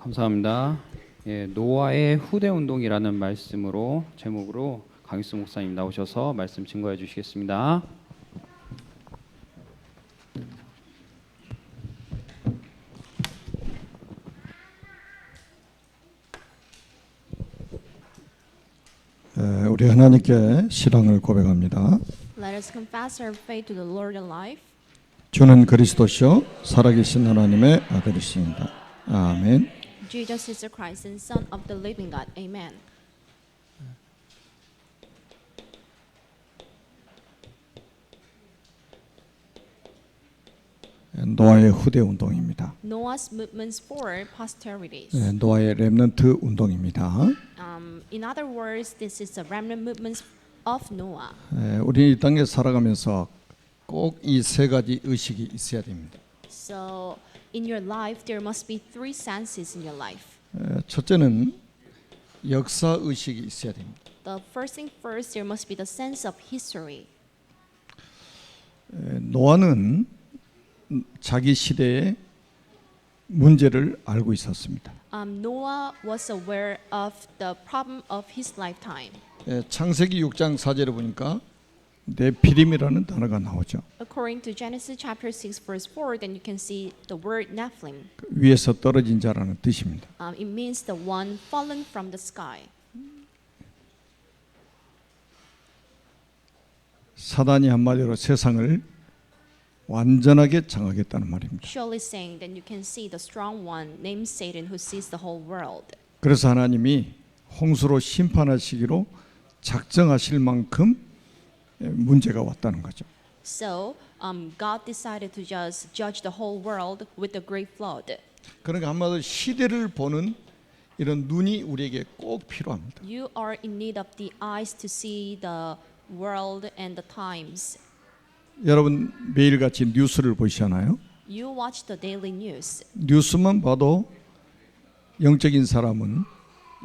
감사합니다. 예, 노아의 후대 운동이라는 말씀으로 제목으로 강익수 목사님 나오셔서 말씀 증거해 주시겠습니다. 우리 하나님께 신앙을 고백합니다. Let us confess our faith to the Lord alive. 주는 그리스도시요 살아계신 하나님의 아들이십니다. 아멘. Jesus is the Christ and Son of the living God. Amen. 노아의 후대 운동입니다. Noah's movements for posterities. 노아의 렘넌트 운동입니다. In other words, this is the remnant movements of Noah. 우리 이 땅에 살아가면서 꼭 이 세 가지 의식이 있어야 됩니다. So, in your life, there must be three senses in your life. 첫째는 역사 의식이 있어야 됩니다. The first thing first, there must be the sense of history. 노아는 자기 시대의 문제를 알고 있었습니다. Noah was aware of the problem of his lifetime. 창세기 6장 4절에 보니까 네피림이라는 단어가 나오죠. According to Genesis chapter 6 verse 4, then you can see the word Nephilim. 위에서 떨어진 자라는 뜻입니다. It means the one fallen from the sky. 사단이 한마디로 세상을 완전하게 장악했다는 말입니다. Surely saying, then you can see the strong one named Satan who sees the whole world. 그래서 하나님이 홍수로 심판하시기로 작정하실 만큼 문제가 왔다는 거죠. So, God decided to just judge the whole world with the great flood. 그러니까 한마디로 시대를 보는 이런 눈이 우리에게 꼭 필요합니다. You are in need of the eyes to see the world and the times. 여러분 매일같이 뉴스를 보시잖아요. You watch the daily news. 뉴스만 봐도 영적인 사람은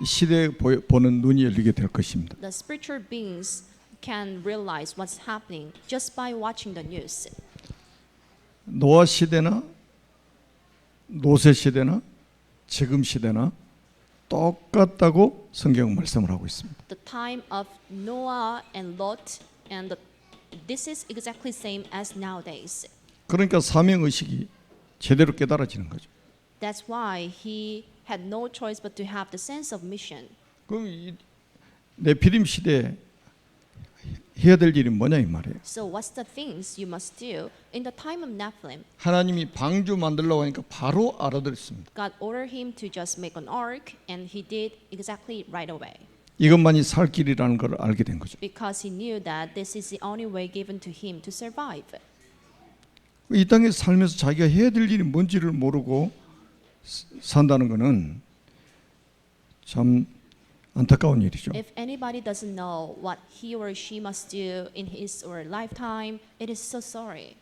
시대에 보는 눈이 열리게 될 것입니다. The spiritual beings can realize what's happening just by watching the news. 노아 시대나 노세 시대나 지금 시대나 똑같다고 성경은 말씀을 하고 있습니다. The time of Noah and Lot and this is exactly same as nowadays. 그러니까 사명 의식이 제대로 깨달아지는 거죠. That's why he had no choice but to have the sense of mission. 그럼 이 네피림 시대에 해야 될 일이 뭐냐 이 말이에요. So what's the things you must do in the time of Nephilim? 하나님이 방주 만들려고 하니까 바로 알아들었습니다. God ordered him to just make an ark and he did exactly right away. 이것만이 살 길이라는 걸 알게 된 거죠. Because he knew that this is the only way given to him to survive. 이 땅에 살면서 자기가 해야 될 일이 뭔지를 모르고 산다는 것은 참 안타까운 일이죠. If anybody doesn't know what he or she must do in his or her lifetime, it is so sorry.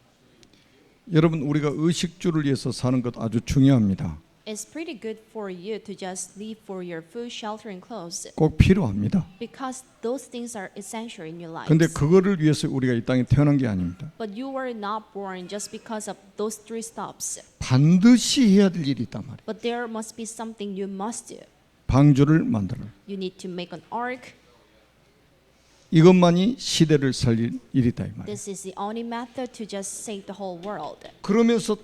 여러분 우리가 의식주를 위해서 사는 것 아주 중요합니다. It's pretty good for you to just live for your food, shelter, and clothes. 꼭 필요합니다. Because those things are essential in your life. 근데 그거를 위해서 우리가 이 땅에 태어난 게 아닙니다. But you were not born just because of those three stops. 반드시 해야 될 일이 있단 말이에요. But there must be something you must do. 방주를 만들어. You need to make an ark. 이것만이 시대를 살릴 일이다 이 말이에요. This is the only method to just save the whole world. 그러면서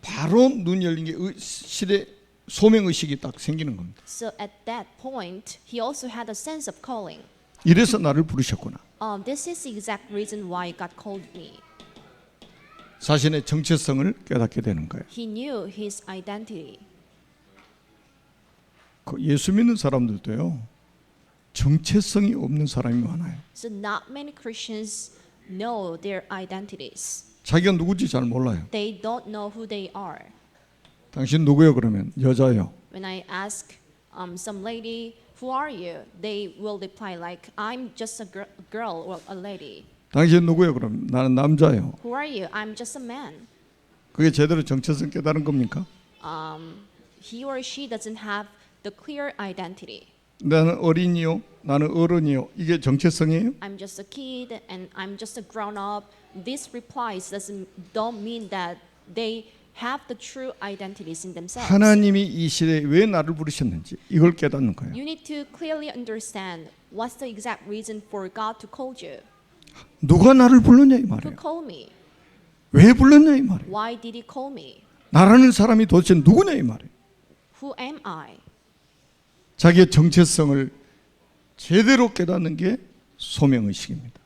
바로 눈 열린 게 시대 소명 의식이 딱 생기는 겁니다. So at that point, he also had a sense of calling. 이래서 나를 부르셨구나. This is the exact reason why God called me. 자신의 정체성을 깨닫게 되는 거예요. He knew his identity. 예수 믿는 사람들도요. 정체성이 없는 사람이 많아요. So not many Christians know their identities. 자기가 누구지 잘 몰라요. They don't know who they are. 당신 누구요? 그러면 여자요. When I ask some lady, who are you? They will reply like, I'm just a girl or a lady. 당신 누구요? 그럼 나는 남자요. Who are you? I'm just a man. 그게 제대로 정체성 깨달은 겁니까? He or she doesn't have the clear identity. 나는 어린이요. 나는 어른이요. 이게 정체성이에요? I'm just a kid and I'm just a grown up. These replies don't mean that they have the true identities in themselves. 하나님이 이 시대에 왜 나를 부르셨는지 이걸 깨닫는 거예요. You need to clearly understand what's the exact reason for God to call you. 누가 나를 불렀냐 이 Who 말이에요. called me? 왜 불렀냐 이 말이에요. Why did He call me? 나라는 사람이 도대체 누구냐 이 말이에요. Who am I? 자기의 정체성을 제대로 깨닫는 게 소명의식입니다.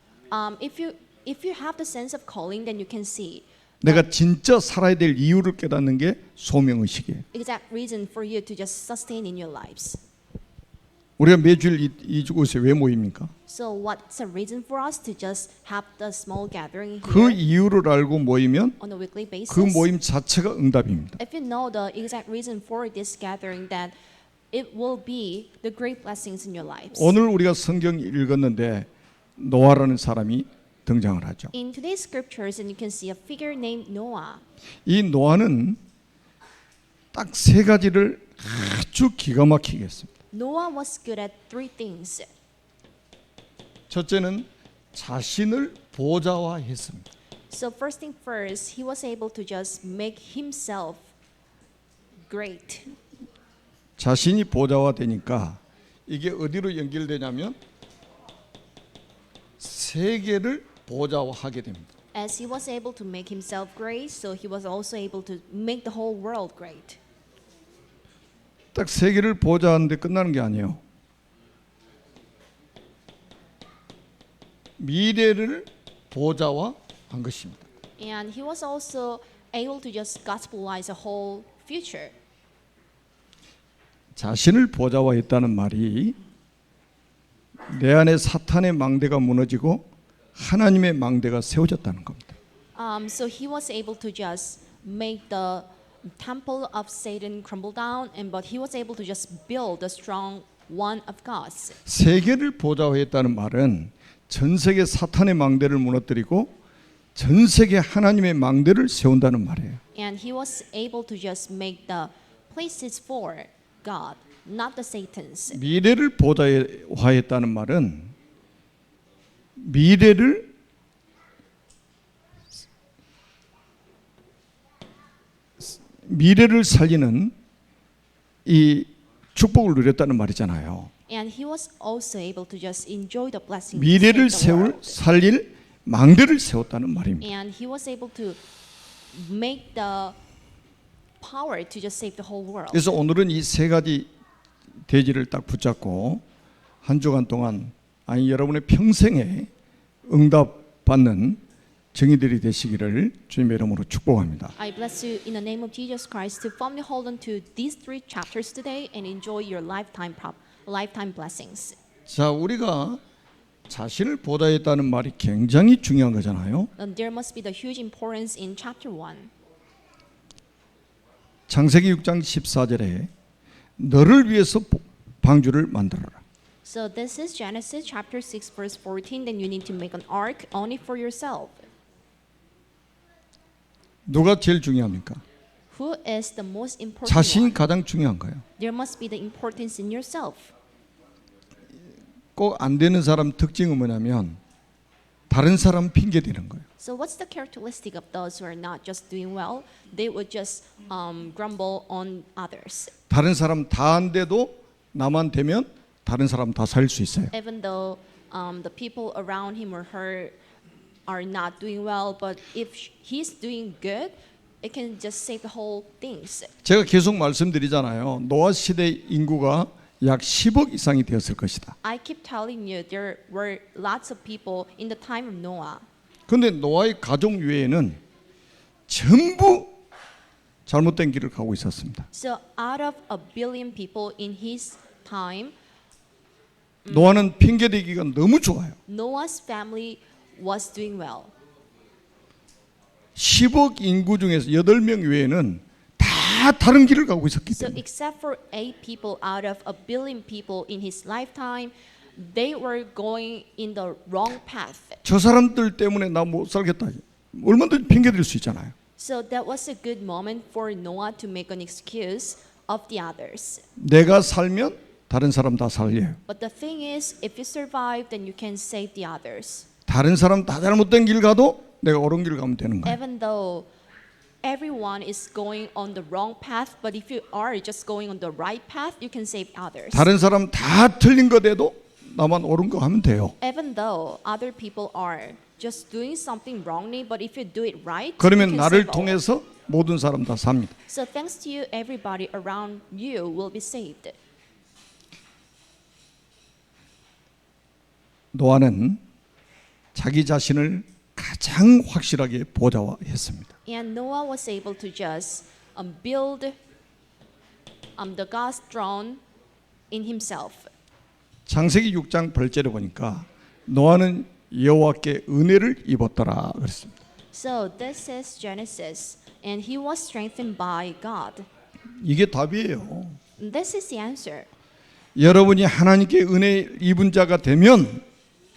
If you have the sense of calling, then you can see 내가 진짜 살아야 될 이유를 깨닫는 게 소명의식이에요. exact reason for you to just sustain in your lives. 우리가 매주일 이곳에 왜 모입니까? So what's the reason for us to just have the small gathering 그 here 이유를 알고 모이면 on a weekly basis? 그 모임 자체가 응답입니다. If you know the exact reason for this gathering, then it will be the great blessings in your lives. 오늘 우리가 성경 읽었는데 노아라는 사람이 등장을 하죠. In today's scriptures, and you can see a figure named Noah. 이 노아는 딱 세 가지를 아주 기가 막히게 했습니다. Noah was good at three things. 첫째는 자신을 보좌화했습니다. So first thing first, he was able to just make himself great. 자신이 보좌화되니까 이게 어디로 연결되냐면 세계를 보좌화하게 됩니다. As he was able to make himself great, so he was also able to make the whole world great. 딱 세계를 보좌하는데 끝나는 게 아니에요. 미래를 보좌화한 것입니다. And he was also able to just gospelize the whole future. 자신을 보좌화했다는 말이 내 안에 사탄의 망대가 무너지고 하나님의 망대가 세워졌다는 겁니다. So he was able to just make the temple of Satan crumble down, but he was able to just build the strong one of God's. 세계를 보좌화했다는 말은 전 세계 사탄의 망대를 무너뜨리고 전 세계 하나님의 망대를 세운다는 말이에요. And he was able to just make the places for God, not the Satan's. 미래를 보좌화했다는 말은 미래를 살리는 이 축복을 누렸다는 말이잖아요. And he was also able to just enjoy the blessings. 미래를 of the world. 살릴 망대를 세웠다는 말입니다. And he was able to make the power to just save the whole world. 그래서 오늘은 이 세 가지 대지를 딱 붙잡고 한 주간 동안 아니 여러분의 평생에 응답받는 정의들이 되시기를 주님의 이름으로 축복합니다. I bless you in the name of Jesus Christ to firmly hold on to these three chapters today and enjoy your lifetime blessings. 자, 우리가 자신을 보좌했다는 말이 굉장히 중요한 거잖아요. And there must be the huge importance in chapter 1. 창세기 6장 14절에 너를 위해서 방주를 만들어라. So this is Genesis chapter 6 verse 14. Then you need to make an ark only for yourself. 누가 제일 중요합니까? Who is the most important 자신이 one? 가장 중요한 거예요. There must be the importance in yourself. 꼭 안 되는 사람 특징은 뭐냐면 다른 사람 핑계 대는 거예요. So what's the characteristic of those who are not just doing well? They would just grumble on others. 다른 사람 다 안 돼도 나만 되면 다른 사람 다 살 수 있어요. Even though the people around him or her are not doing well, but if he's doing good, it can just save the whole things. 제가 계속 말씀드리잖아요. 노아 시대 인구가 약 10억 이상이 되었을 것이다. I keep telling you there were lots of people in the time of Noah. 그런데 노아의 가족 외에는 전부 잘못된 길을 가고 있었습니다. So out of 1 billion people in his time, 노아는 핑계대기가 너무 좋아요. Noah's family was doing well. 10억 인구 중에서 8명 외에는 다 다른 길을 가고 있었기 So 때문에 except for 8 people out of 1 billion people in his lifetime, they were going in the wrong path. 저 사람들 때문에 나 못 살겠다. 얼마든지 핑계댈 수 있잖아요. So that was a good moment for Noah to make an excuse of the others. 내가 살면 다른 사람 다 살려요. But the thing is, if you survive, then you can save the others. 다른 사람 다 잘못된 길 가도 내가 옳은 길 가면 되는 거예요. Even though everyone is going on the wrong path, but if you are just going on the right path, you can save others. 다른 사람 다 틀린 것 해도 나만 옳은 거 하면 돼요. Even though other people are just doing something wrongly, but if you do it right, you 그러면 can 나를 save all. 통해서 모든 사람 다 삽니다. So thanks to you, everybody around you will be saved. 노아는 자기 자신을 가장 확실하게 보좌화했습니다. And Noah was able to just build the God's throne in himself. 창세기 6장 8절에 보니까 노아는 여호와께 은혜를 입었더라 그랬습니다. So this is Genesis, and he was strengthened by God. 이게 답이에요. This is the answer. 여러분이 하나님께 은혜 입은 자가 되면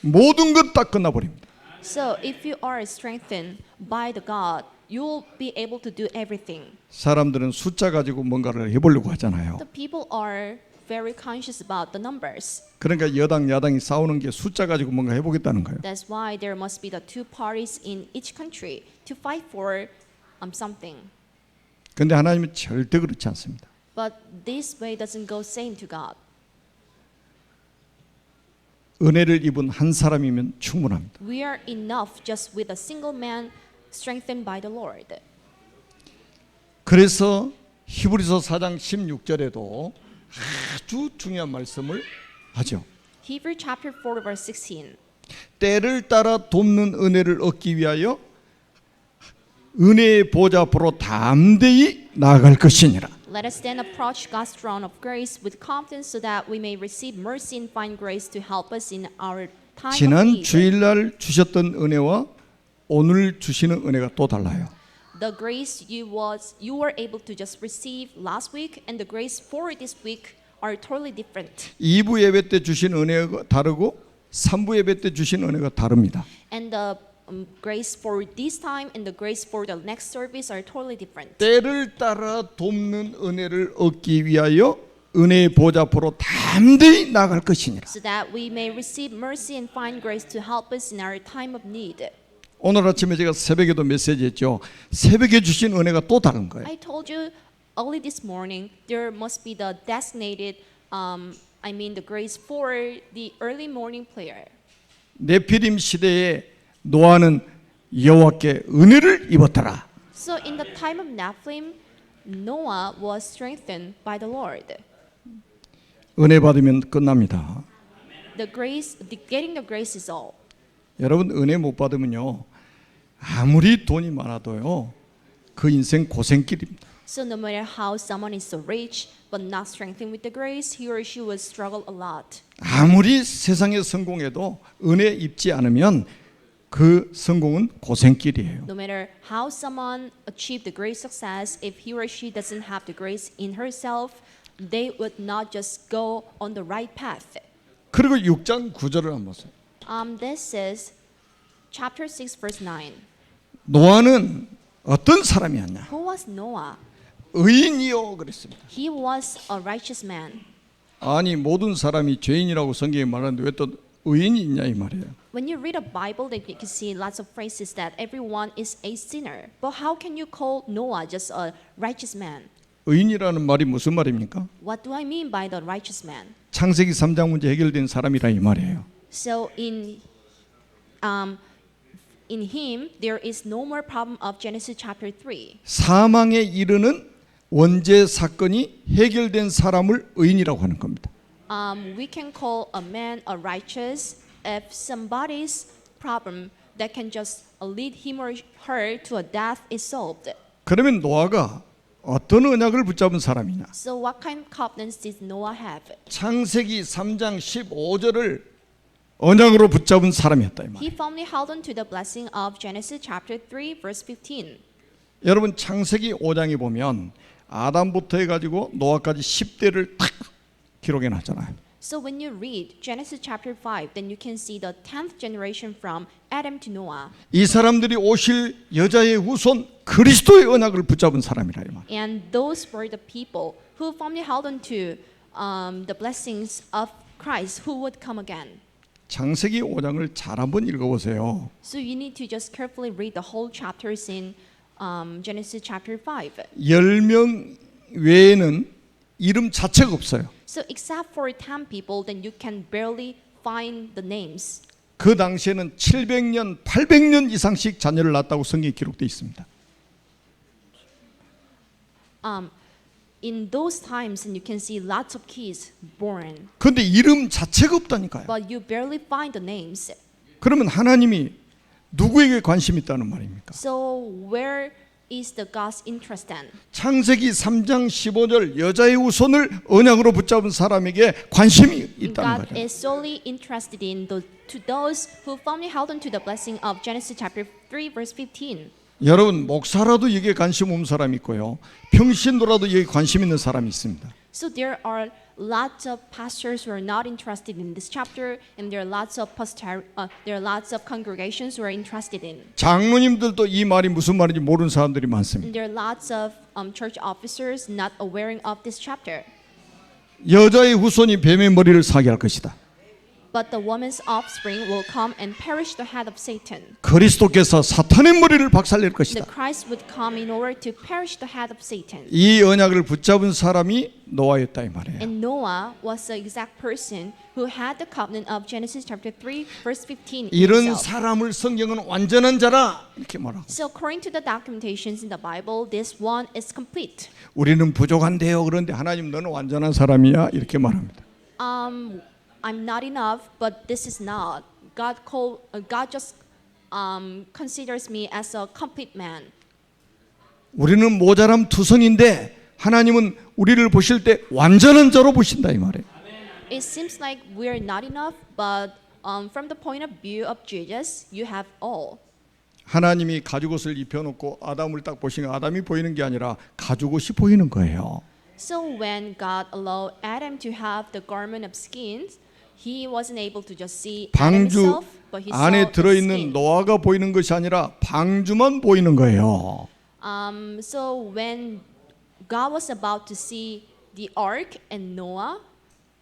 모든 것 다 끝나버립니다. So if you are strengthened by the God, you will be able to do everything. 사람들은 숫자 가지고 뭔가를 해보려고 하잖아요. The people are very conscious about the numbers. 그러니까 여당 야당이 싸우는 게 숫자 가지고 뭔가 해보겠다는 거예요. That's why there must be the two parties in each country to fight for something. 근데 하나님은 절대 그렇지 않습니다. But this way doesn't go same to God. 은혜를 입은 한 사람이면 충분합니다. We are enough just with a single man strengthened by the Lord. 그래서 히브리서 4장 16절에도 아주 중요한 말씀을 하죠. Hebrews chapter 4 verse 16. 때를 따라 돕는 은혜를 얻기 위하여 은혜의 보좌 앞으로 담대히 나아갈 것이니라. Let us then approach God's throne of grace with confidence so that we may receive mercy and find grace to help us in our time of 지난 need. 주일날 주셨던 은혜와 오늘 주시는 은혜가 또 달라요. The grace you were able to just receive last week and the grace for this week are totally different. 2부 예배 때 주신 은혜가 다르고 3부 예배 때 주신 은혜가 다릅니다. And the grace for this time and the grace for the next service are totally different. 때를 따라 돕는 은혜를 얻기 위하여 은혜의 보좌 앞으로 담대히 나갈 것이니라. So that we may receive mercy and find grace to help us in our time of need. 오늘 아침에 제가 새벽에도 메시지했죠. 새벽에 주신 은혜가 또 다른 거예요. I told you early this morning there must be the designated the grace for the early morning prayer. 네피림 시대에 노아는 여호와께 은혜를 입었더라. So in the time of Nephilim, Noah was strengthened by the Lord. 은혜 받으면 끝납니다. Getting the grace is all. 여러분 은혜 못 받으면요 아무리 돈이 많아도요 그 인생 고생길입니다. So no matter how someone is so rich but not strengthened with the grace, he or she will struggle a lot. 아무리 세상에 성공해도 은혜 입지 않으면 그 성공은 고생길이에요. No matter how someone achieved the great success, if he or she doesn't have the grace in herself, they would not just go on the right path. 그리고 6장 9절을 한번 보세요. This is chapter 6 verse 9. 노아는 어떤 사람이었냐? Who was Noah? 의인이요 그랬습니다. He was a righteous man. 아니 모든 사람이 죄인이라고 성경에 말하는데 왜 또 의인이 있냐 이 말이에요. When you read a Bible, then you can see lots of phrases that everyone is a sinner. But how can you call Noah just a righteous man? 의인이라는 말이 무슨 말입니까? What do I mean by the righteous man? 창세기 3장 문제 해결된 사람이라 이 말이에요. So in him there is no more problem of Genesis chapter 3. 사망에 이르는 원죄 사건이 해결된 사람을 의인이라고 하는 겁니다. We can call a man a righteous if somebody's problem that can just lead him or her to a death is solved. 그러면 노아가 어떤 언약을 붙잡은 사람이냐? So what kind of covenants did Noah have? 창세기 3장 15절을 언약으로 붙잡은 사람이었다 이 말. He firmly held on to the blessing of Genesis chapter 3 verse 15. 여러분 창세기 5장에 보면 아담부터 해가지고 노아까지 10대를 딱 기록해 놨잖아요. So when you read Genesis chapter 5, then you can see the 10th generation from Adam to Noah. 이 사람들이 오실 여자의 후손 그리스도의 언약을 붙잡은 사람이라 이 말. And those were the people who firmly held on to the blessings of Christ who would come again. 창세기 5장을 잘 한번 읽어보세요. So you need to just carefully read the whole chapters in Genesis chapter 5. 10명 외에는 이름 자체가 없어요. So except for 10 people, then you can barely find the names. 그 당시에는 700년, 800년 이상씩 자녀를 낳았다고 성경에 기록되어 있습니다. In those times, and you can see lots of kids born, 그런데 이름 자체가 없다니까요. but you barely find the names. 그러면 하나님이 누구에게 관심이 있다는 말입니까? So where is the God's interest then? 창세기 3장 15절 여자의 후손을 언약으로 붙잡은 사람에게 관심이 있다는 God 말이에요. is solely interested in to those who firmly held on to the blessing of Genesis chapter 3 verse 15. 여러분 목사라도 여기에 관심 없는 사람이 있고요. 평신도라도 여기에 관심 있는 사람이 있습니다. So there are lots of pastors who are not interested in this chapter, and there are lots of there are lots of congregations who are interested in. 장로님들도 이 말이 무슨 말인지 모르는 사람들이 많습니다. And there are lots of church officers not aware of this chapter. 여자의 후손이 뱀의 머리를 사게 할 것이다. But the woman's offspring will come and perish the head of Satan. 그리스도께서 사탄의 머리를 박살낼 The 것이다. Christ would come in order to perish the head of Satan. 이 언약을 붙잡은 사람이 노아였다 이 말이에요. And Noah was the exact person who had the covenant of Genesis chapter 3 verse 15 이런 himself. 사람을 성경은 완전한 자라 이렇게 말하고 So according to the documentations in the Bible, this one is complete. 우리는 부족한데요. 그런데 하나님 너는 완전한 사람이야 이렇게 말합니다. I'm not enough, but this is not. God just considers me as a complete man. 우리는 모자람 투성인데 하나님은 우리를 보실 때 완전한 자로 보신다 이 말이에요. It seems like we're not enough, but from the point of view of Jesus, you have all. 하나님이 가죽옷을 입혀놓고 아담을 딱 보시면 아담이 보이는 게 아니라 가죽옷이 보이는 거예요. So when God allowed Adam to have the garment of skins, he wasn't able to just see Adam 방주 himself, but he saw 안에 the 들어있는 skin. 노아가 보이는 것이 아니라 방주만 보이는 거예요. So when God was about to see the ark and Noah,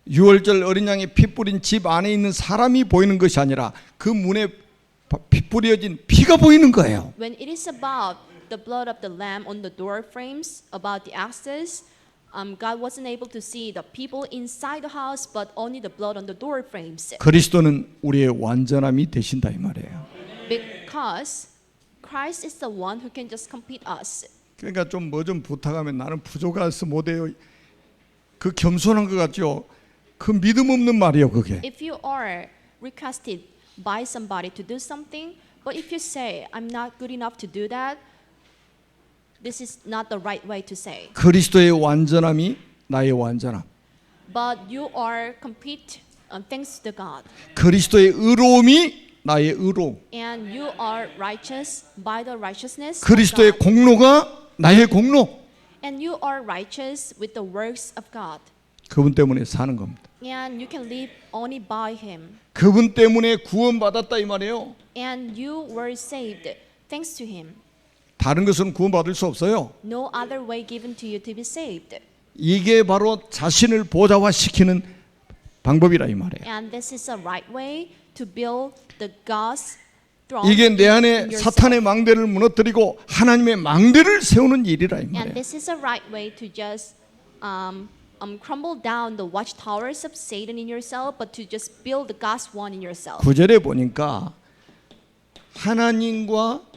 6월절 어린 양의 피 뿌린 집 안에 있는 사람이 보이는 것이 아니라 그 문에 피 뿌려진 피가 보이는 거예요. when it is about the blood of the lamb on the door frames, about the access, God wasn't able to see the people inside the house, but only the blood on the door frames. 그리스도는 우리의 완전함이 되신다 이 말이에요. Because Christ is the one who can just complete us. 그러니까 좀 뭐 좀 부탁하면 나는 부족해서 못해요. 그 겸손한 것 같죠. 그 믿음 없는 말이에요 그게. If you are requested by somebody to do something, but if you say, I'm not good enough to do that, this is not the right way to say. 그리스도의 완전함이 나의 완전함. But you are complete thanks to God. 그리스도의 의로움이 나의 의로움. And you are righteous by the righteousness 그리스도의 of God. 공로가 나의 공로. And you are righteous with the works of God. 그분 때문에 사는 겁니다. And you can live only by Him. 그분 때문에 구원받았다 이 말이에요. And you were saved thanks to Him. 다른 것은 구원받을 수 없어요. No other way given to you to be saved. 이게 바로 자신을 보좌화시키는 방법이라 이 말이에요. And this is a right way to build the God's throne 이게 내 in 안에 yourself. 사탄의 망대를 무너뜨리고 하나님의 망대를 세우는 일이라 이 And 말이에요. this is a right way to just crumble down the watchtowers of Satan in yourself, but to just build the God's one in yourself. 9절에 보니까 하나님과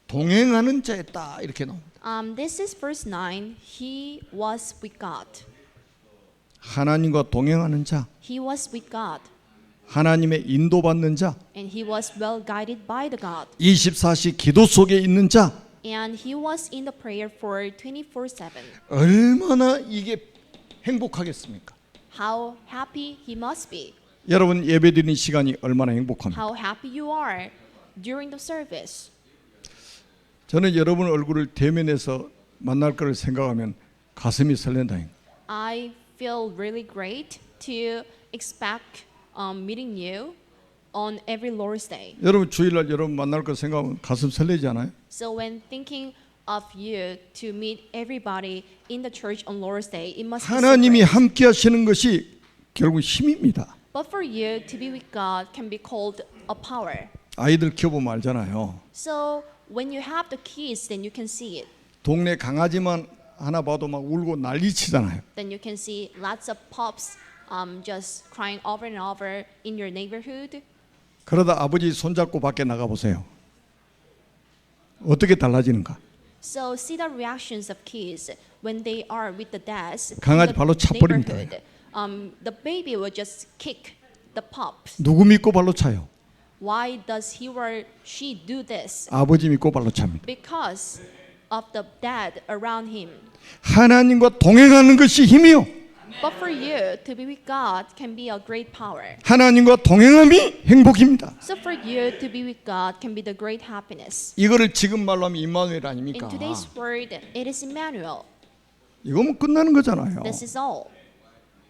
동행하는 자였다 이렇게 나옵니다. This is verse 9. He was with God. 하나님과 동행하는 자, He was with God. 하나님의 인도받는 자, And he was well guided by the God. 24시 기도 속에 있는 자, And he was in the prayer for 24/7. 얼마나 이게 행복하겠습니까? How happy he must be. 여러분 예배드리는 시간이 얼마나 행복합니까? How happy you are during the service. 저는 여러분 얼굴을 대면해서 만날 것을 생각하면 가슴이 설렌다. I feel really great to expect meeting you on every Lord's Day. 여러분 주일날 여러분 만날 것 생각하면 가슴 설레지 않아요? So when thinking of you to meet everybody in the church on Lord's Day, it must be so 하나님이 great. 함께 하시는 것이 결국 힘입니다. But for you to be with God can be called a power. 아이들 키워보면 알잖아요. So When you have the keys, then you can see it. 동네 강아지만 하나 봐도 막 울고 난리치잖아요. Then you can see lots of pups just crying over and over in your neighborhood. 그러다 아버지 손잡고 밖에 나가 보세요. 어떻게 달라지는가? So see the reactions of kids when they are with the dads. 강아지 in the 발로 차버립니다. neighborhood. The baby will just kick the pups. 누구 믿고 발로 차요? Why does he or she do this? 아버지 믿고 발로 찹니다. Because of the dad around him. 하나님과 동행하는 것이 힘이요. But for you to be with God can be a great power. 하나님과 동행함이 행복입니다. So for you to be with God can be the great happiness. 이거를 지금 말로 하면 임마누엘 아닙니까? In today's word, it is Emmanuel. 이거면 끝나는 거잖아요. This is all.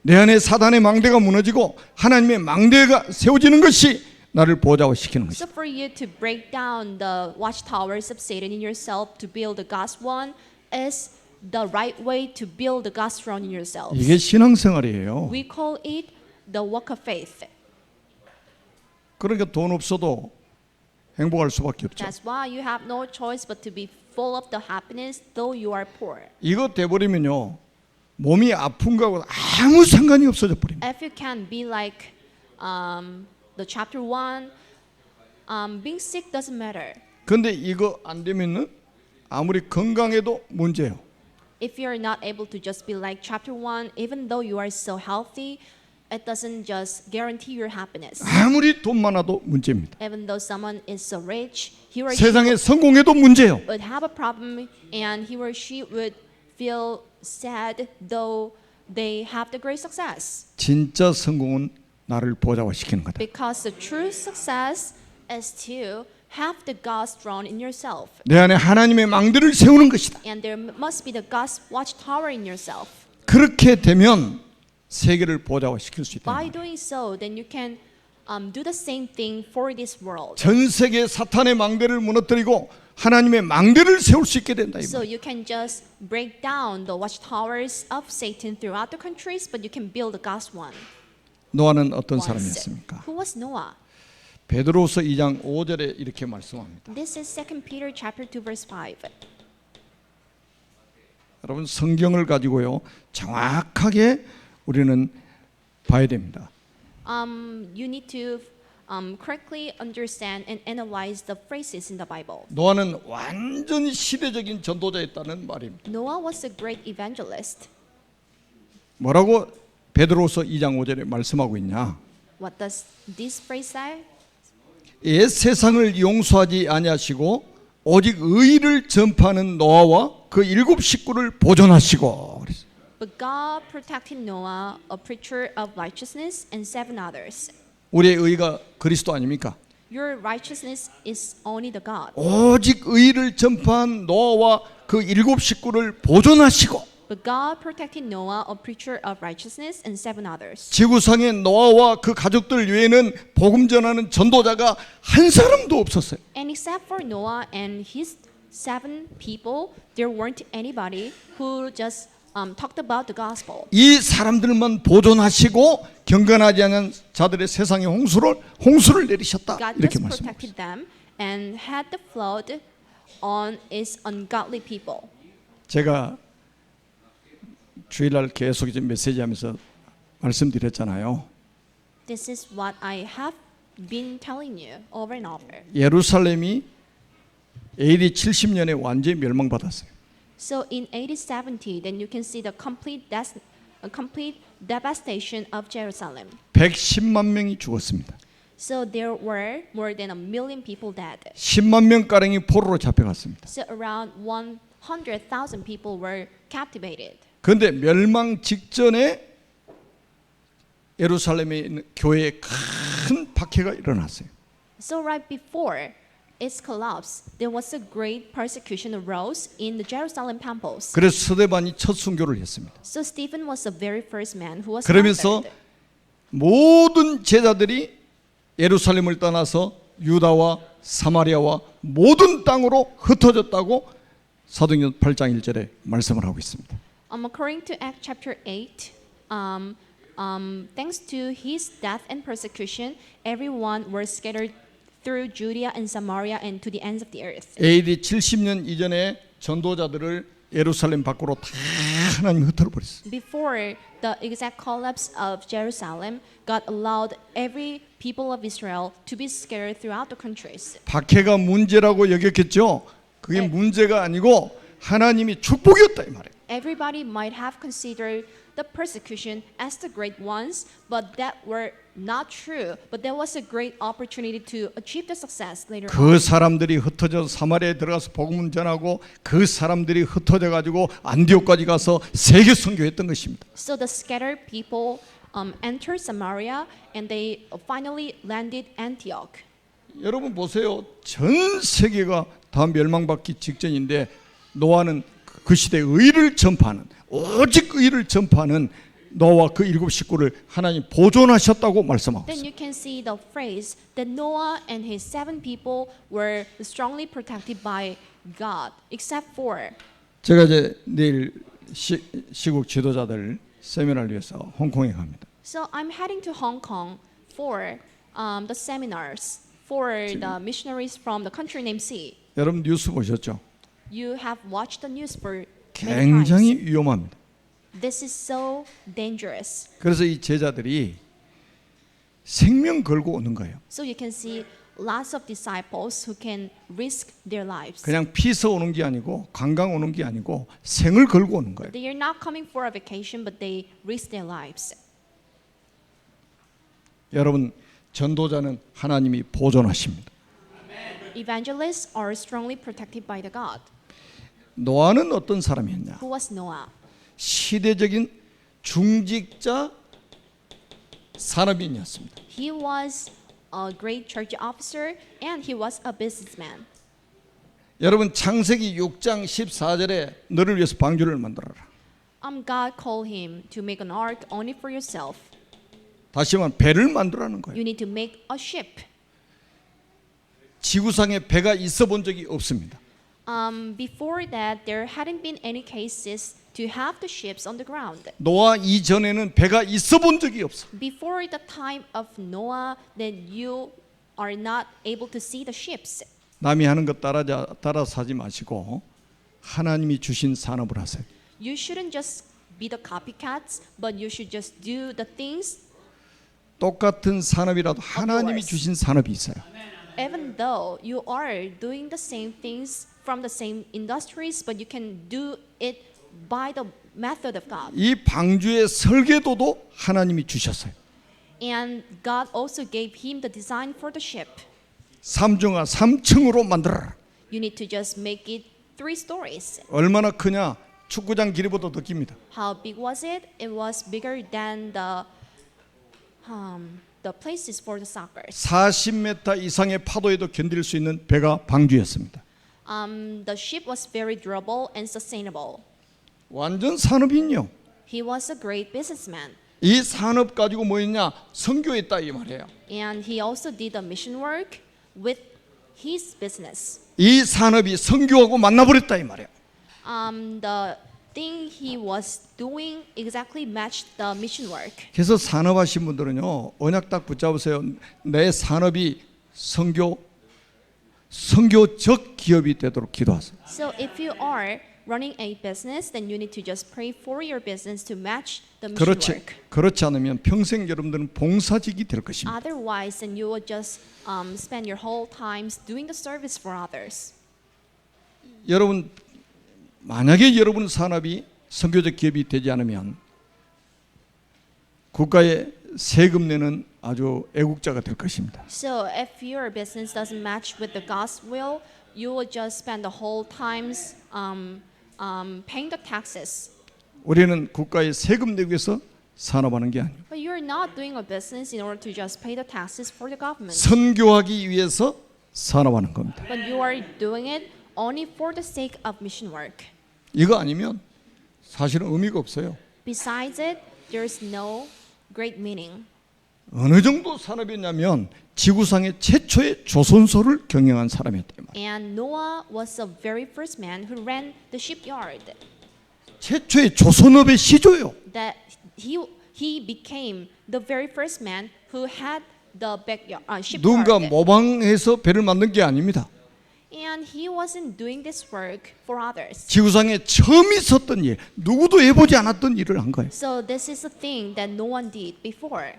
내 안에 사단의 망대가 무너지고 하나님의 망대가 세워지는 것이 나를 보좌화시키는 So 것이다. for you to break down the watchtowers of Satan in yourself to build the God's one is the right way to build the God's throne in yourself. 이게 신앙생활이에요. We call it the walk of faith. 그러니까 돈 없어도 행복할 수밖에 없죠. That's why you have no choice but to be full of the happiness though you are poor. 이거 돼버리면요 몸이 아픈 거하고 아무 상관이 없어져 버립니다. If you can be like the chapter 1, being sick doesn't matter. 근데 이거 안 되면은 아무리 건강해도 문제예요. If you're not able to just be like chapter 1, even though you are so healthy, it doesn't just guarantee your happiness. 아무리 돈 많아도 문제입니다. Even though someone is so rich, he or she 세상에 성공해도 문제예요. would have a problem and he or she would feel sad though they have the great success. 진짜 성공은 나를 보좌화시키는 거다. Because the true success is to have the God's throne in yourself. 내 안에 하나님의 망대를 세우는 것이다. And there must be the God's watchtower in yourself. 그렇게 되면 세계를 보좌화시킬 수 있다. By doing so, then you can do the same thing for this world. 전 세계 사탄의 망대를 무너뜨리고 하나님의 망대를 세울 수 있게 된다. 이 So 말. you can just break down the watchtowers of Satan throughout the countries, but you can build the God's one. 노아는 어떤 once. 사람이었습니까? Who was Noah? 베드로서 2장 5절에 이렇게 말씀합니다. This is 2 Peter chapter 2 verse 5. 여러분 성경을 가지고요 정확하게 우리는 봐야 됩니다. You need to correctly understand and analyze the phrases in the Bible. 노아는 완전히 시대적인 전도자였다는 말입니다. Noah was a great evangelist. 뭐라고 베드로서 2장 5절에 말씀하고 있냐? What does this phrase say? 옛 세상을 용서하지 아니하시고 오직 의를 전파하는 노아와 그 7 식구를 보존하시고 그랬어요. But God protected Noah, a preacher of righteousness, and 7 others. 우리의 의가 그리스도 아닙니까? Your righteousness is only the God. 오직 의를 전파한 노아와 그 7 식구를 보존하시고 But God protected Noah, a preacher of righteousness, and 7 others. 지구상에 노아와 그 가족들 외에는 복음 전하는 전도자가 한 사람도 없었어요. And except for Noah and his 7 people, there weren't anybody who just talked about the gospel. 이 사람들만 보존하시고 경건하지 않은 자들의 세상에 홍수를 내리셨다. God 이렇게 just 말씀하고 protected 있어요. them and had the flood on its ungodly people. 제가 주일날 계속 이제 메시지하면서 말씀드렸잖아요. This is what I have been telling you over and over. 예루살렘이 AD 70년에 완전히 멸망받았어요. So in AD 70, then you can see the complete devastation of Jerusalem. 110만 명이 죽었습니다. So there were more than 1 million people dead. 10만 명가량이 포로로 잡혀갔습니다. So around 100,000 people were captivated. 그런데 멸망 직전에 예루살렘에 있는 교회에 큰 박해가 일어났어요. So right before its collapse, there was a great persecution arose in the Jerusalem temples. 그래서 스데반이 첫 순교를 했습니다. So Stephen was the very first man who was 그러면서 martyred. 모든 제자들이 예루살렘을 떠나서 유다와 사마리아와 모든 땅으로 흩어졌다고 사도행전 8장 1절에 말씀을 하고 있습니다. According to Acts chapter 8, thanks to his death and persecution, everyone were scattered through Judea and Samaria and to the ends of the earth. AD 70년 이전에 전도자들을 예루살렘 밖으로 다 하나님이 흩어져 버렸어요. Before the exact collapse of Jerusalem, God allowed every people of Israel to be scattered throughout the countries. 박해가 문제라고 여겼겠죠. 그게 네. 문제가 아니고 하나님이 축복이었다 이 말이에요. Everybody might have considered the persecution as the great ones, but that were not true. But there was a great opportunity to achieve the success later on. 그 사람들이 흩어져 사마리아에 들어가서 복음을 전하고 그 사람들이 흩어져 가지고 안디옥까지 가서 세계 선교했던 것입니다. So the scattered people entered Samaria and they finally landed Antioch. 여러분 보세요. 전 세계가 다 멸망받기 직전인데 노아는 그 시대에 의를 전파하는 오직 의를 전파하는 노아와 그 일곱 식구를 하나님 보존하셨다고 말씀하고 Then 있어요. you can see the phrase that Noah and his 7 people were strongly protected by God, except for 제가 이제 내일 시국 지도자들 세미나를 위해서 홍콩에 갑니다. So I'm heading to Hong Kong for the seminars for the missionaries from the country named C. 여러분 뉴스 보셨죠? You have watched the news for many 굉장히 times. 위험합니다. This is so dangerous. 그래서 이 제자들이 생명 걸고 오는 거예요. So you can see lots of disciples who can risk their lives. 그냥 피서 오는 게 아니고 관광 오는 게 아니고 생을 걸고 오는 거예요. They are not coming for a vacation, but they risk their lives. 여러분 전도자는 하나님이 보존하십니다. Evangelists are strongly protected by the God. 노아는 어떤 사람이었냐? Who was Noah? 시대적인 중직자 산업인이었습니다. He was a great church officer and he was a businessman. 여러분 창세기 6장 14절에 너를 위해서 방주를 만들어라. God called him to make an ark only for yourself. 다시 말하면 배를 만들라는 거예요. You need to make a ship. 지구상에 배가 있어 본 적이 없습니다. Before that, there hadn't been any cases to have the ships on the ground. 노아 이전에는 배가 있어 본 적이 없어. Before the time of Noah, then you are not able to see the ships. 남이 하는 것 따라서 하지 마시고 하나님이 주신 산업을 하세요. You shouldn't just be the copycats, but you should just do the things. 똑같은 산업이라도 하나님이 주신 산업이 있어요. Even though you are doing the same things from the same industries, but you can do it by the method of God. 이 방주의 설계도도 하나님이 주셨어요. And God also gave him the design for the ship. 3중하 3층으로 만들어라. You need to just make it 3 stories. 얼마나 크냐? 축구장 길이보다 더 깁니다. How big was it? It was bigger than the places for the soccer. 40m 이상의 파도에도 견딜 수 있는 배가 방주였습니다. The ship was very durable and sustainable. 완전 산업인요. He was a great businessman. 이 산업 가지고 뭐 했냐? 선교했다 이 말이에요. And he also did the mission work with his business. 이 산업이 선교하고 만나버렸다 이 말이에요. The thing he was doing exactly matched the mission work. 그래서 산업하신 분들은요 언약 딱 붙잡으세요. 내 산업이 선교적 기업이 되도록 기도하세요. So if you are running a business, then you need to just pray for your business to match the mission work. 그렇지 않으면 평생 여러분들은 봉사직이 될 것입니다. Otherwise, then you will just spend your whole times doing the service for others. 여러분 만약에 여러분 산업이 선교적 기업이 되지 않으면 국가의 세금 내는 아주 애국자가 될 것입니다. So if your business doesn't match with the God's will, you will just spend the whole times paying the taxes. 우리는 국가의 세금 내기 위해서 산업하는 게 아니에요. But you're not doing a business in order to just pay the taxes for the government. 선교하기 위해서 산업하는 겁니다. But you are doing it only for the sake of mission work. 이거 아니면 사실은 의미가 없어요. Besides it, there's no great meaning. 어느 정도 산업이었냐면 지구상의 최초의 조선소를 경영한 사람이었다 이 말이에요. And Noah was the very first man who ran the shipyard. 최초의 조선업의 시조요. That he became the very first man who had the backyard, 누군가 shipyard. 모방해서 배를 만든 게 아닙니다. And he wasn't doing this work for others. 지구상에 처음 있었던 일, 누구도 해보지 않았던 일을 한 거예요. So this is a thing that no one did before.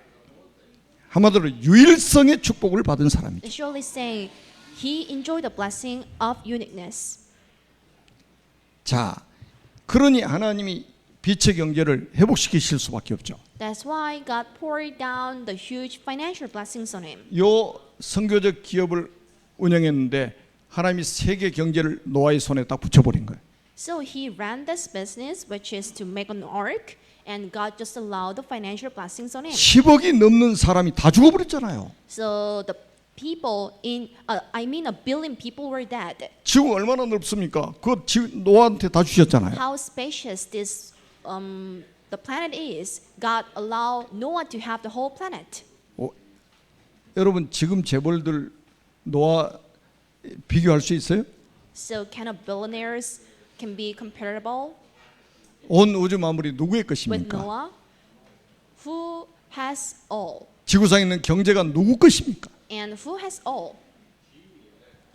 한마디로 유일성의 축복을 받은 사람이죠. Surely saying he enjoyed the blessing of uniqueness. 자, 그러니 하나님이 빛의 경제를 회복시키실 수밖에 없죠. That's why God poured down the huge financial blessings on him. 요 선교적 기업을 운영했는데 하나님이 세계 경제를 노아의 손에 딱 붙여버린 거예요. So he ran this business, which is to make an ark, and God just allowed the financial blessings on him. 10억이 넘는 사람이 다 죽어버렸잖아요. So the people in, a billion people were dead. 지구 얼마나 넓습니까? 그거 노아한테 다 주셨잖아요. How spacious this the planet is. God allowed Noah to have the whole planet. 여러분 지금 재벌들 노아 비교할 수 있어요? So can a billionaires can be comparable 온 우주 만물이 누구의 with 것입니까? Noah? Who has all? 지구상에 있는 경제가 누구 것입니까? And who has all?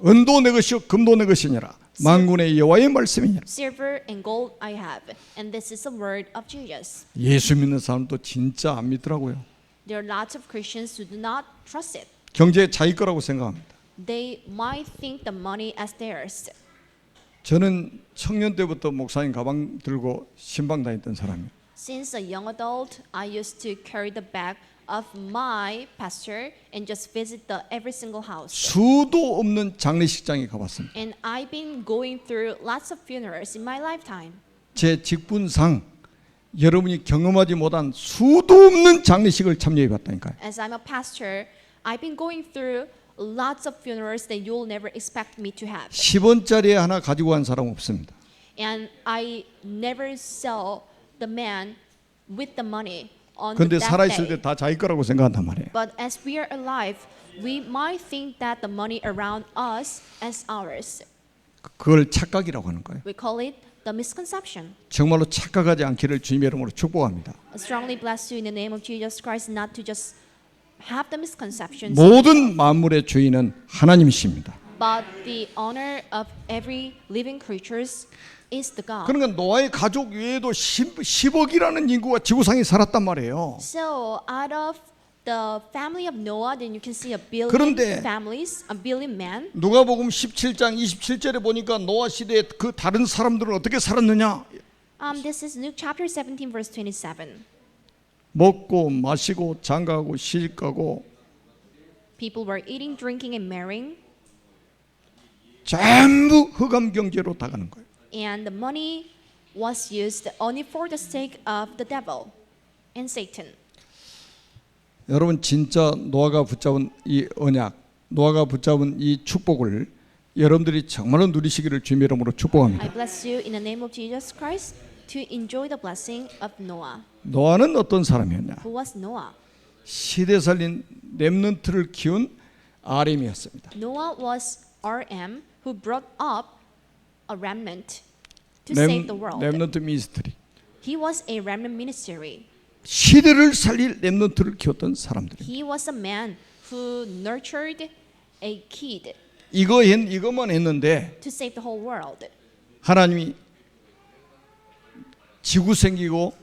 은도 내 것이요 금도 내 것이니라 만군의 여호와의 말씀이니라. Silver and gold I have, and this is the word of Jesus. 예수 믿는 사람도 진짜 안 믿더라고요. There are lots of Christians who do not trust it. 경제 자기 거라고 생각합니다. They might think the money as theirs. 저는 청년 때부터 목사님 가방 들고 신방 다녔던 사람이에요. Since a young adult, I used to carry the bag of my pastor and just visit the every single house. 수도 없는 장례식장에 가봤습니다. And I've been going through lots of funerals in my lifetime. 제 직분상 여러분이 경험하지 못한 수도 없는 장례식을 참여해 봤다니까요. As I'm a pastor, I've been going through lots of funerals that you'll never expect me to have. 10원짜리 하나 가지고 간 사람 없습니다. And I never saw the man with the money on 근데 that 살아있을 day. 때 다 자기 거라고 생각한단 말이에요. But as we are alive, we might think that the money around us as ours. 그걸 착각이라고 하는 거예요. We call it the misconception. 정말로 착각하지 않기를 주님의 이름으로 축복합니다. I strongly bless you in the name of Jesus Christ not to just have the misconceptions. 모든 만물의 주인은 하나님이십니다. But the honor of every living creatures is the God. 그러니까 노아의 가족 외에도 10억이라는 인구가 지구상에 살았단 말이에요. So out of the family of Noah, then you can see a billion 그런데 families, a billion men. 누가복음 17장 27절에 보니까 노아 시대에 그 다른 사람들은 어떻게 살았느냐? This is Luke chapter 17, verse 27. 먹고 마시고 장가가고 시집가고 People were eating, drinking, and marrying, 전부 흑암 경제로 다 가는 거예요. and the money was used only for the sake of the devil and Satan. 여러분 진짜 노아가 붙잡은 이 언약, 노아가 붙잡은 이 축복을 여러분들이 정말로 누리시기를 주님의 이름으로 축복합니다. I bless you in the name of Jesus Christ to enjoy the blessing of Noah. 노아는 어떤 사람이었냐? Who was Noah? 시대 살린 렘넌트를 키운 RM이었습니다. Noah was RM who brought up a remnant to save the world. 렘넌트 미니스트리. He was a remnant ministry. 시대를 살릴 렘넌트를 키웠던 사람들. He was a man who nurtured a kid 이것만 했는데 to save the whole world. 하나님이 지구 생기고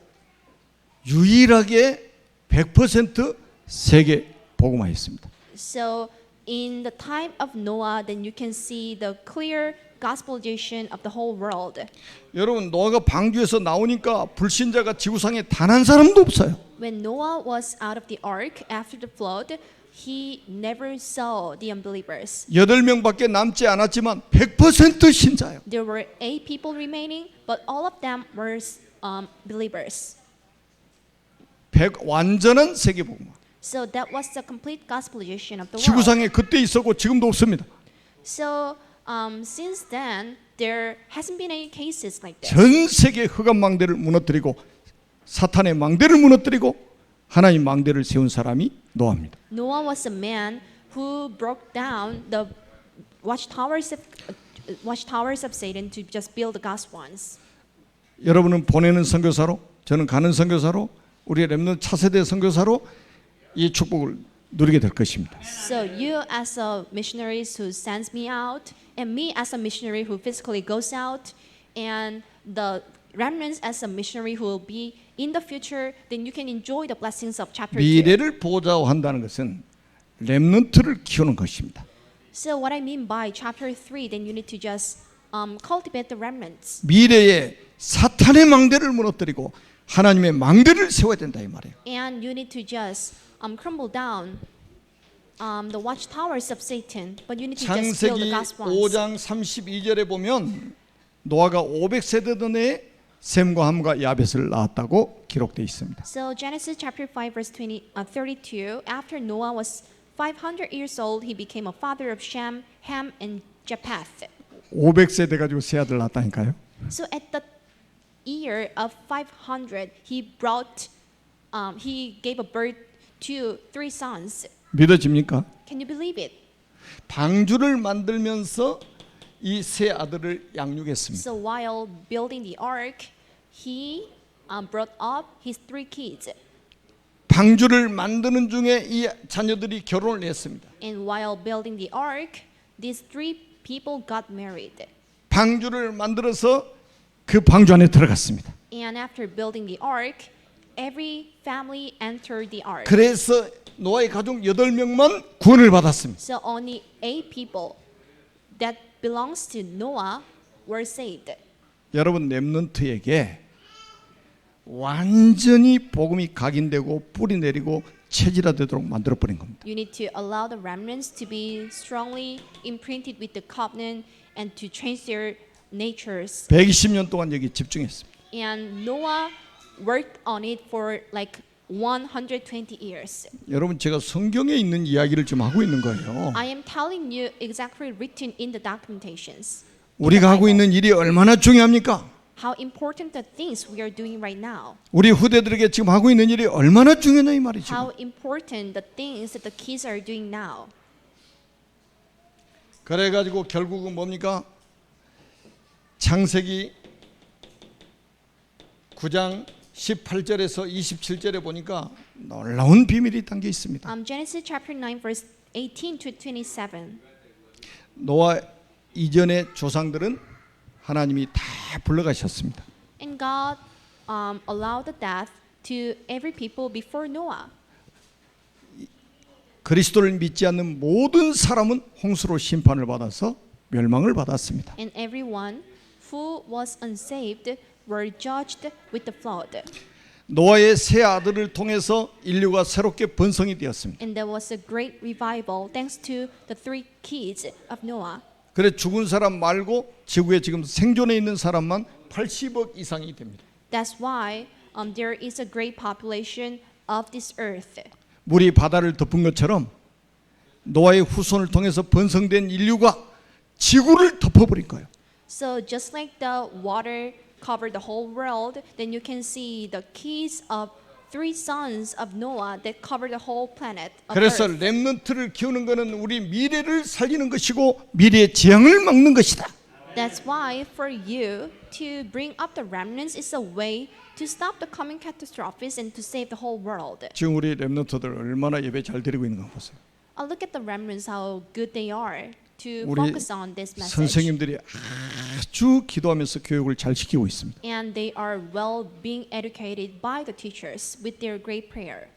유일하게 100% 세계 복음화했습니다. So in the time of Noah, then you can see the clear gospelization of the whole world. 여러분 노아가 방주에서 나오니까 불신자가 지구상에 단 한 사람도 없어요. When Noah was out of the ark after the flood, he never saw the unbelievers. 8명밖에 남지 않았지만 100% 신자예요. There were 8 people remaining, but all of them were believers. 완전한 세계 복음화. So that was the complete gospelization of the world. 지구상에 그때 있었고 지금도 없습니다. So since then, there hasn't been any cases like this. 전 세계 흑암 망대를 무너뜨리고 사탄의 망대를 무너뜨리고 하나님 망대를 세운 사람이 노아입니다. Noah was a man who broke down the watchtowers of Satan to just build the God's ones. 여러분은 보내는 선교사로, 저는 가는 선교사로, 우리 렘넌트 차세대 선교사로 이 축복을 누리게 될 것입니다. So you as a missionary who sends me out, and me as a missionary who physically goes out, and the remnants as a missionary who will be in the future, then you can enjoy the blessings of chapter 2. 미래를 보좌한다는 것은 렘넌트를 키우는 것입니다. So what I mean by chapter 3, then you need to just cultivate the remnants. 미래에 사탄의 망대를 무너뜨리고 하나님의 망대를 세워야 된다 이 말이에요. And you need to just crumble down the watchtowers of Satan, but you need to just build the 창세기 God's ones. 5장 32절에 보면 노아가 500세대 전에 셈과 함과 야벳을 낳았다고 기록되어 있습니다. So Genesis chapter 5 verse 32, after Noah was 500 years old, he became a father of Shem, Ham, and Japheth. 500세대 가지고 세 아들 낳았다니까요. So at the year of 500, he gave a birth to 3 sons. 믿어집니까? Can you believe it? 방주를 만들면서 이 세 아들을 양육했습니다. So while building the ark, he brought up his 3 kids. 방주를 만드는 중에 이 자녀들이 결혼을 했습니다. And while building the ark, these 3 people got married. 방주를 만들어서 그 방주 안에 들어갔습니다. And after building the ark, every family entered the ark. 그래서 노아의 가족 8명만 구원을 받았습니다. So only 8 people that belongs to Noah were saved. 여러분 렘넌트에게 완전히 복음이 각인되고 뿌리 내리고 체질화되도록 만들어 버린 겁니다. You need to allow the remnants to be strongly imprinted with the covenant and to change their natures. 120년 동안 여기 집중했습니다. And Noah worked on it for like 120 years. 여러분 제가 성경에 있는 이야기를 좀 하고 있는 거예요. I am telling you exactly written in the documentations. 우리가 하고 있는 일이 얼마나 중요합니까? How important the things we are doing right now. 우리 후대들에게 지금 하고 있는 일이 얼마나 중요하냐 이 말이죠. How important the things that the kids are doing now. 그래가지고 결국은 뭡니까? 창세기 9장 18절에서 27절에 보니까 놀라운 비밀이 담겨 있습니다. Genesis chapter 9 verse 18 to 27. 노아 이전의 조상들은 하나님이 다 불러가셨습니다. And God allowed the death to every people before Noah. 그리스도를 믿지 않는 모든 사람은 홍수로 심판을 받아서 멸망을 받았습니다. And everyone who was unsaved were judged with the flood. 노아의 세 아들을 통해서 인류가 새롭게 번성이 되었습니다. And there was a great revival thanks to the 3 kids of Noah. 그래 죽은 사람 말고 지구에 지금 생존해 있는 사람만 80억 이상이 됩니다. That's why there is a great population of this earth. 물이 바다를 덮은 것처럼 노아의 후손을 통해서 번성된 인류가 지구를 덮어버린 거예요. So just like the water covered the whole world, then you can see the kids of 3 sons of Noah that covered the whole planet of 그래서 earth. 렘넌트를 키우는 것은 우리 미래를 살리는 것이고 미래의 재앙을 막는 것이다. That's why for you to bring up the remnants is a way to stop the coming catastrophes and to save the whole world. 지금 우리 렘넌트들 얼마나 예배 잘 드리고 있는 거 보세요. Look at the remnants, how good they are to 우리 focus on this message. 선생님들이 아주 기도하면서 교육을 잘 시키고 있습니다. And they are well being educated by the teachers with their great prayer.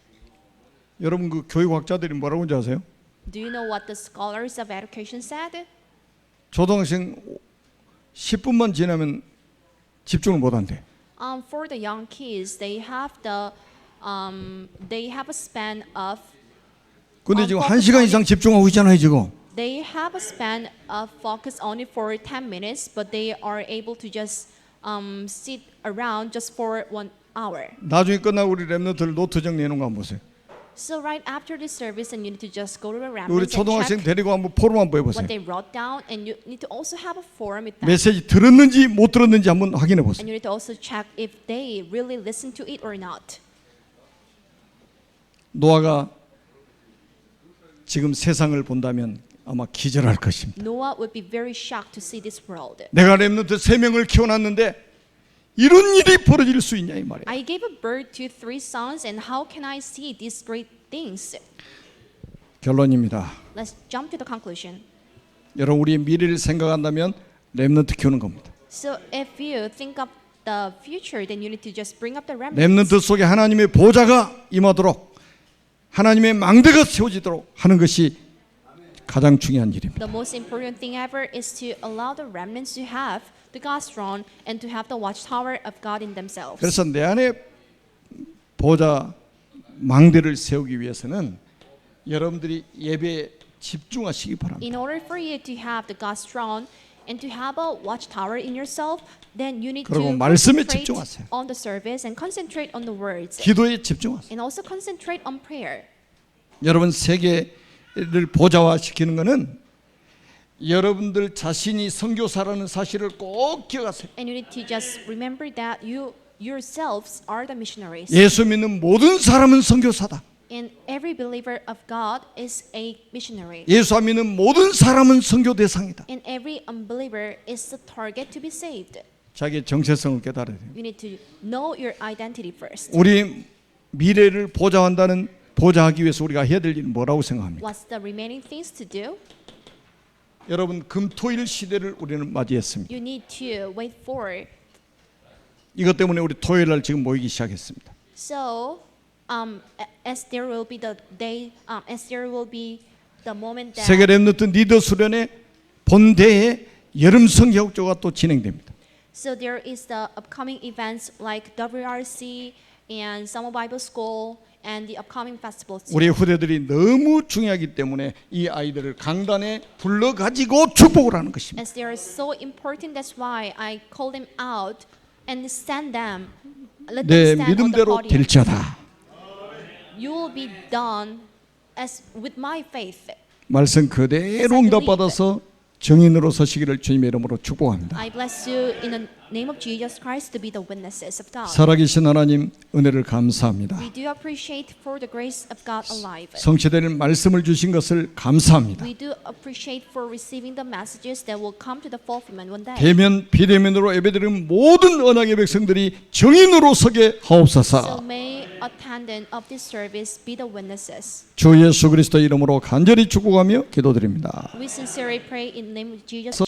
여러분 그 교육학자들이 뭐라고 하는지 아세요? Do you know what the scholars of education said? 초등학생 10분만 지나면 집중을 못 한대. For the young kids, they have a span of 근데 지금 1시간 이상 집중하고 있잖아요, 지금. They have a span of focus only for 10 minutes, but they are able to just sit around just for 1 hour. 나중에 끝나고 우리 렘넌트들 노트 정리해 놓은 거 한번 보세요. So right after this service, and you need to just go to the 우리 remnants and 초등학생 check 데리고 한번 포럼 한번 해보세요. what they wrote down, and you need to also have a forum with them. 메시지 들었는지 못 들었는지 한번 확인해 보세요. And you need to also check if they really listen to it or not. 노아가 지금 세상을 본다면 아마 기절할 것입니다. Noah would be very shocked to see this world. 내가 렘넌트 3명을 키워놨는데 이런 일이 벌어질 수 있냐 이 말이에요. I gave a birth to 3 sons, and how can I see these great things? 결론입니다. Let's jump to the conclusion. 여러분 우리의 미래를 생각한다면 렘넌트 키우는 겁니다. So if you think of the future, then you need to just bring up the remnants. 렘넌트 속에 하나님의 보좌가 임하도록 하나님의 망대가 세워지도록 하는 것이 가장 중요한 일입니다. The most important thing ever is to allow the remnants to have the God's throne and to have the watchtower of God in themselves. 그래서 내 안에 보좌 망대를 세우기 위해서는 여러분들이 예배에 집중하시기 바랍니다. In order for you to have the God's throne and to have a watchtower in yourself, then you need to 그리고 말씀에 concentrate 집중하세요. on the service and concentrate on the words 기도에 집중하세요. and also concentrate on prayer. 여러분 세계를 보좌화시키는 것은 여러분들 자신이 선교사라는 사실을 꼭 기억하세요. And you need to just remember that you yourselves are the missionaries. 예수 믿는 모든 사람은 선교사다. And every believer of God is a missionary. 예수 안 믿는 모든 사람은 선교 대상이다. And every unbeliever is the target to be saved. 자기의 정체성을 깨달아야 돼요. You need to know your identity first. 우리 미래를 보좌하기 위해서 우리가 해야 될 일은 뭐라고 생각합니까? What's the remaining things to do? 여러분 금토일 시대를 우리는 맞이했습니다. You need to wait for. 이것 때문에 우리 토요일 날 지금 모이기 시작했습니다. So, as there will be the day, as there will be the moment that. 세계 렘넌트 리더 수련의 본대의 여름 성교육조가 또 진행됩니다. So there is the upcoming events like WRC and Summer Bible School and the upcoming festivals. too. 우리 후대들이 너무 중요하기 때문에 이 아이들을 강단에 불러가지고 축복을 하는 것입니다. As they are so important, that's why I call them out and send them. Let 내 them stand on the 믿음대로 podium. 될지어다. You will be done as with my faith. 말씀 그대로 응답받아서 증인으로 서시기를 주님의 이름으로 축복합니다. I bless you in the name of Jesus Christ to be the witnesses of God. 살아계신 하나님 은혜를 감사합니다. We do appreciate for the grace of God alive. 성취되는 말씀을 주신 것을 감사합니다. We do appreciate for receiving the messages that will come to the fulfillment one day. 대면 비대면으로 예배드리는 모든 언약의 백성들이 증인으로 서게 So 하옵소서. may attendant of this service be the witnesses. 주 예수 그리스도 이름으로 간절히 축복하며 기도드립니다. We sincerely pray in the name of Jesus.